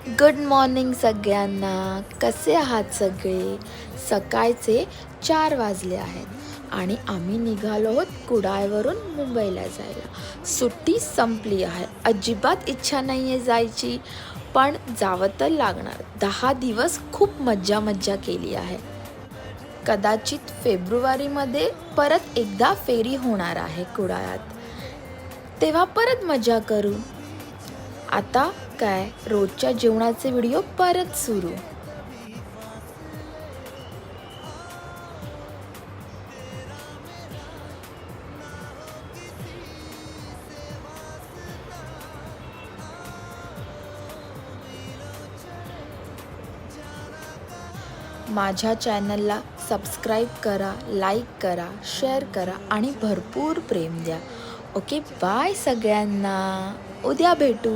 Good morning सगळ्यांना. कसे आहात सगळे? सकाळचे 4 वाजले आहेत आणि आम्ही निघालो आहोत कुडाळवरून मुंबईला जायला. सुट्टी संपली आहे. अजिबात इच्छा नाही आहे जायची, पण जावं तर लागणार. 10 दिवस खूप मज्जा केली आहे. कदाचित फेब्रुवारीमध्ये परत एकदा फेरी होणार आहे कुडाळात, तेव्हा परत मजा करू. आता काय, रोजच्या जेवणाचे व्हिडिओ परत सुरू. माझ्या चॅनलला सबस्क्राईब करा, लाईक करा, शेअर करा आणि भरपूर प्रेम द्या. ओके, बाय सगळ्यांना. उद्या भेटू.